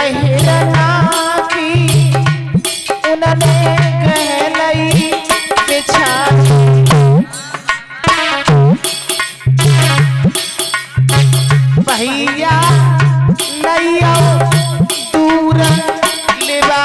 हिरना की उन्होंने गहलाई बिछा भैया नैया दूर लेवा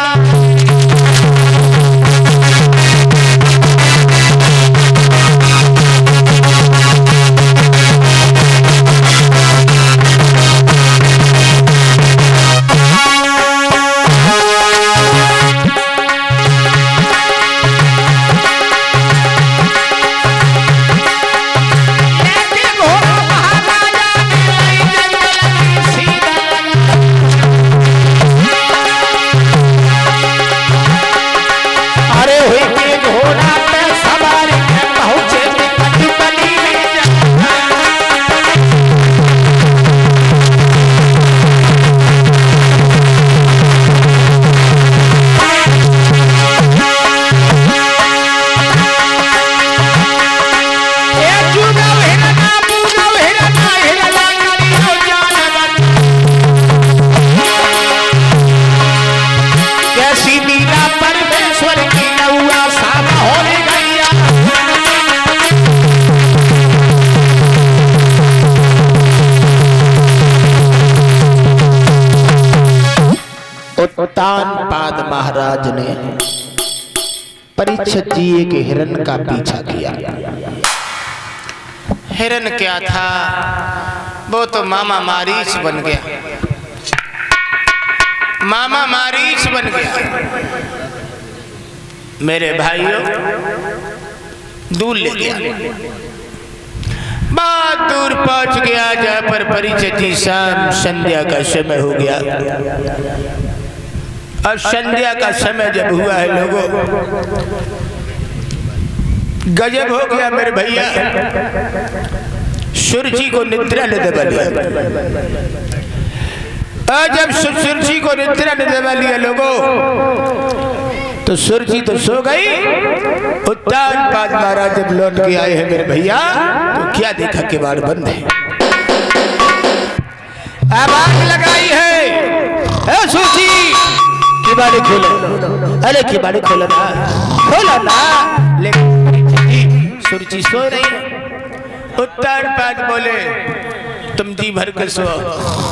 उत्तानपाद महाराज ने परीक्षित जी के हिरण का पीछा किया। हिरण क्या था, वो तो मामा मारीच बन गया, मामा मारीच बन गया। मेरे भाइयों दूर ले गया, बहुत दूर पहुंच गया, जहां पर परीक्षित जी शाम संध्या का समय हो गया। और संध्या का समय जब हुआ है लोगों, गजब हो गया मेरे भैया, सूर्य जी को निद्रा ने दबा लिया। और जब सूर्य जी को निद्रा ने दबा लिया लोगों, तो सूर्य जी तो सो गई। उत्तानपाद महाराज जब लौट के आए हैं मेरे भैया, तो क्या देखा किवाड़ बंद है। अब आग लगाई है सूर्य जी, किवाड़ी खोलो, अरे किवाड़ी खोलो ना, खोलो ना। लेकिन सूर्य जी सो रही है। उत्तानपाद बोले तुम जी भर के सो,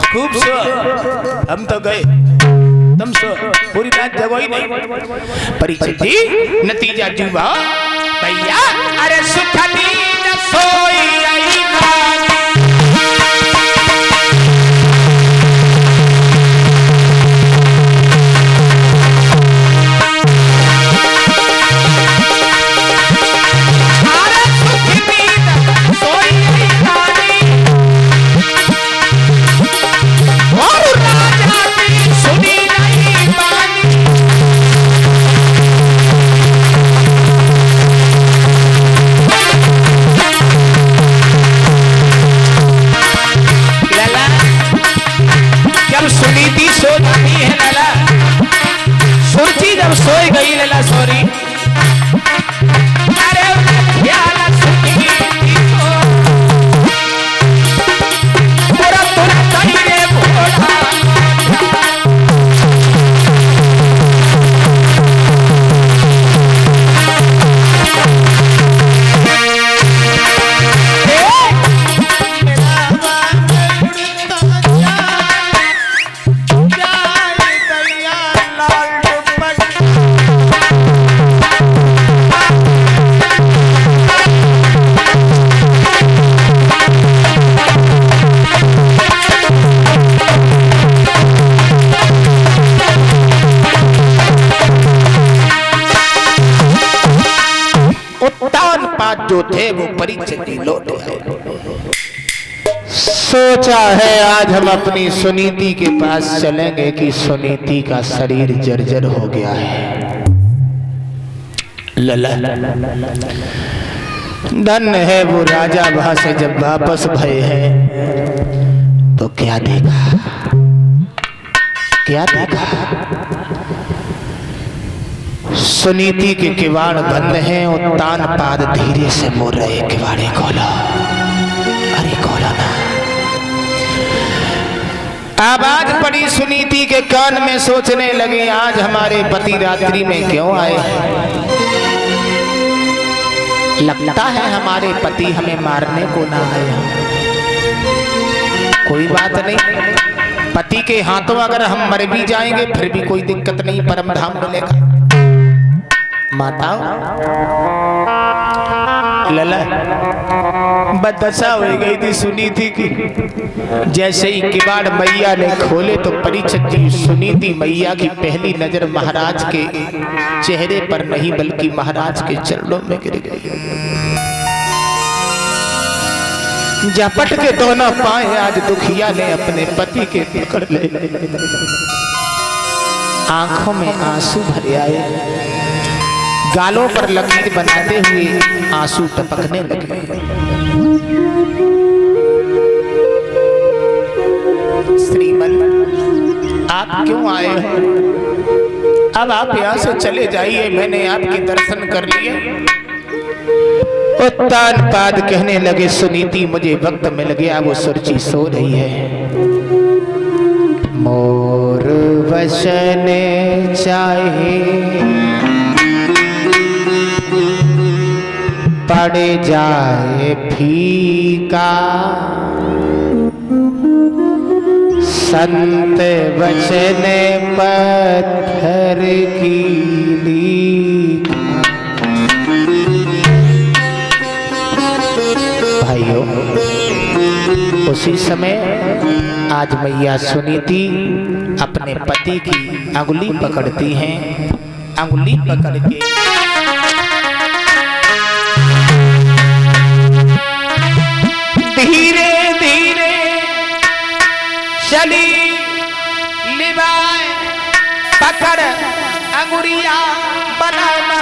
खूब सो, हम तो गए, तुम सो, पूरी रात जगो ही नहीं। परीक्षित जी नतीजा जुआ भैया, अरे सुखनी न सोई आई ना। सोई गई लला सॉरी, अरे ख्याल सुखी पूरा पूरा कहिए भोला। जो थे वो परीक्षित जी लौटे आए। सोचा है आज हम अपनी सुनीति के पास चलेंगे कि सुनीति का शरीर जर्जर हो गया है। लला धन्य है वो राजा वहां से जब वापस भये हैं तो क्या देखा, क्या देखा, सुनीति के किवाड़ बंद हैं। उत्तानपाद धीरे से मुड़ रहे, किवाड़े खोलो, अरे खोलो ना। आवाज पड़ी सुनीति के कान में, सोचने लगे आज हमारे पति रात्रि में क्यों आए हैं। लगता है हमारे पति हमें मारने को ना आए हैं। कोई बात नहीं, पति के हाथों अगर हम मर भी जाएंगे फिर भी कोई दिक्कत नहीं, परम धाम मिलेगा। माता लला बदशा हो गई थी सुनीति की। जैसे ही किवाड़ मैया ने खोले तो परीक्षित जी सुनीति मैया की पहली नजर महाराज के चेहरे पर नहीं बल्कि महाराज के चरणों में गिर गई। झपट के दोनों पाए आज दुखिया ने अपने पति के पकड़ ले। आंखों में आंसू भरे आए, गालों पर लकीर बनाते हुए आंसू टपकने लगे। श्रीमन आप क्यों आए हो? अब आप यहाँ से चले जाइए, मैंने आपके दर्शन कर लिए। उत्तान पाद कहने लगे सुनीति मुझे वक्त मिल गया, वो सुरची सो रही है। मोर वसन चाहे पड़ जाए फीका, संत वचन पत्थर की लीक। भाइयों उसी समय आज मैया सुनीति अपने पति की अंगुली पकड़ती हैं। अंगुली पकड़ के धीरे धीरे चली लिबाए पकड़ अंगुरिया बनाना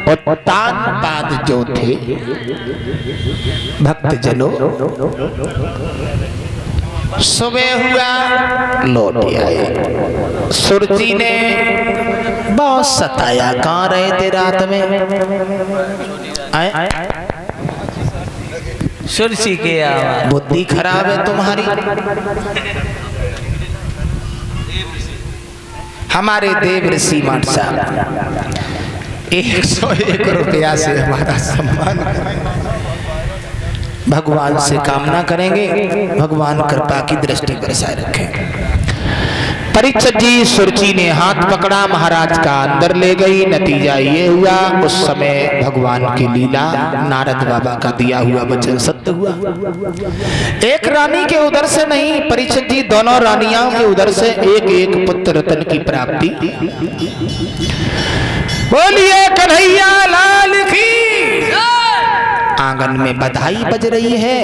और तान पाद जो थे भक्तजनों सुबह हुआ लौट आए। सुरती ने बहुत सताया, कहाँ रहे थे रात में? सुरसी के बुद्धि खराब है तुम्हारी। हमारे देव ऋषि माट साहब 101 रुपया से हमारा सम्मान, भगवान से कामना करेंगे भगवान कृपा की दृष्टि बरसाए रखें। परीक्षित जी सुरची ने हाथ पकड़ा, महाराज का अंदर ले गई। नतीजा ये हुआ उस समय भगवान की लीला, नारद बाबा का दिया हुआ वचन सत्य हुआ। एक रानी के उदर से नहीं, परीक्षित जी दोनों रानियों के उदर से एक एक पुत्र रत्न की प्राप्ति। बोलिए कन्हैया लाल की। आंगन में बधाई बज रही है।